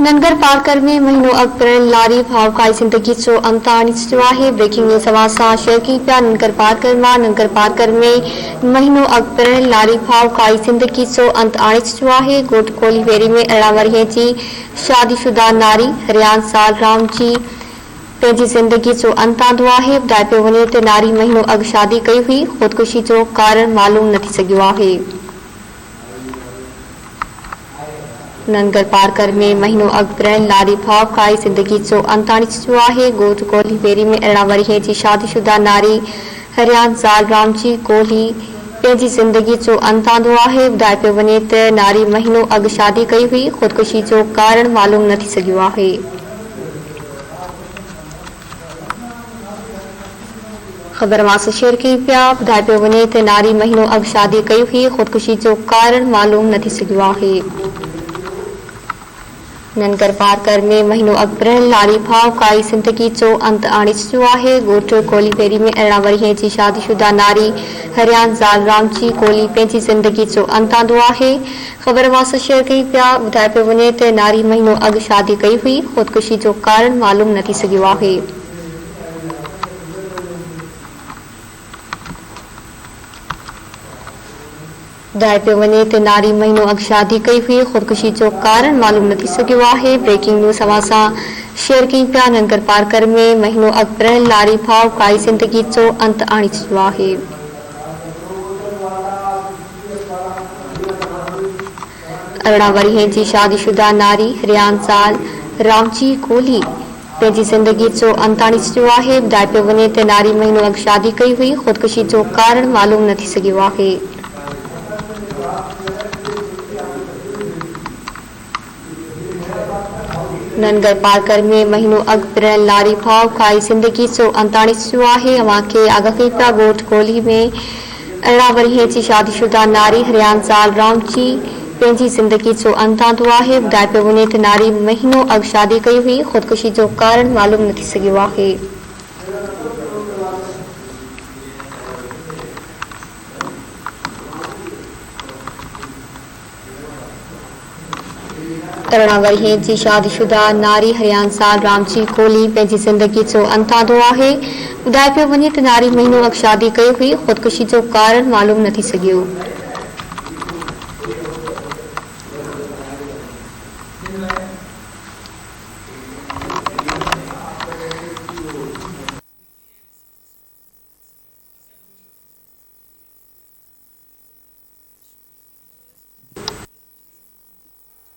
नंगर Parker में महीनों अॻु पिणु लारी भावकाई ज़िंदगी जो अंत आणे चुकियो आहे। ब्रेकिंग न्यूज़ अवाज़ सां शेयर कई पिया नंगर पार्कर मां। नंगर पार्कर में महीनों अॻु पिणु लारी भावकाई ज़िंदगी जो अंत आणे चुकियो आहे। ॻोठ कोली वेरी में 18 वरीह जी शादीशुदा नारी रियान साल राम जी पंहिंजी ज़िंदगी जो अंत आंदो आहे। ॿुधाए पियो वञे त नारी महीनों अॻु शादी कई हुई। ख़ुदकुशी जो कारण मालूम न थी सघियो आहे। नंगर पार्कर में महीनों अॻु पिणु लारी भावकाई ज़िंदगी जो अंत आणे चुकियो आहे। ॻोठ कोली वेरी में 18 वरीह जी शादीशुदा नारी रियान साल राम जी कोली पंहिंजी ज़िंदगी जो अंत आंदो आहे। ॿुधाए पियो वञे त नारी महीनों अॻु शादी कई हुई। ख़ुदकुशी जो कारण मालूम न थी सघियो आहे। ख़बर वास शेयर कई पिया। ॿुधाए पियो वञे त नारी महीनों अॻु शादी कई हुई। ख़ुदकुशी जो कारण मालूम न थी सघियो आहे। नंगर पार्कर में महीनों अॻु पिणु लारी भावकाई ज़िंदगी जो अंत आणे चुकियो आहे। ॻोठ कोली वेरी में 18 वरीह जी शादीशुदा नारी रियान साल राम जी कोली पंहिंजी ज़िंदगी जो अंत आंदो आहे। ख़बर वास शेयर कई पिया। ॿुधाए पियो वञे त नारी महीनों अॻु शादी कई हुई। ख़ुदकुशी जो कारण मालूम न थी सघियो आहे। ॿुधाए पियो वञे त नारी महीनों अॻु शादी कई हुई। ख़ुदकुशी जो कारण मालूम न थी सघियो आहे। ब्रेकिंग न्यूज़ अवाज़ सां शेयर कई पिया नंगर पार्कर में महीनों अॻु पिणु लारी भावकाई ज़िंदगी जो अंत आणे चुकियो आहे। 18 वरीह जी शादीशुदा नारी रियान साल राम जी कोली पंहिंजी ज़िंदगी जो अंत आणे चुकियो आहे। ॿुधाए पियो वञे त नारी महीनों अॻु शादी कई हुई। ख़ुदकुशी जो कारण मालूम न थी सघियो आहे। नंगर पार्कर में महीनों अॻु पिणु लारी भावकाई ज़िंदगी जो अंत आणे चुकियो आहे। अवां खे आगाह कई पिया ॻोठ कोली में 18 वरीह जी शादीशुदा नारी रियान साल राम जी पंहिंजी ज़िंदगी जो अंत आंदो आहे। ॿुधाए पियो वञे त नारी महीनों अॻु शादी कई हुई। ख़ुदकुशी जो कारण मालूम न थी सघियो आहे। अरिड़हं वरीह जी शादीशुदा नारी रियान साल राम जी कोली पंहिंजी ज़िंदगी जो अंत आंदो आहे। ॿुधाए पियो वञे त नारी महीनों अॻु शादी कई हुई। ख़ुदकुशी जो कारण मालूम न थी सघियो।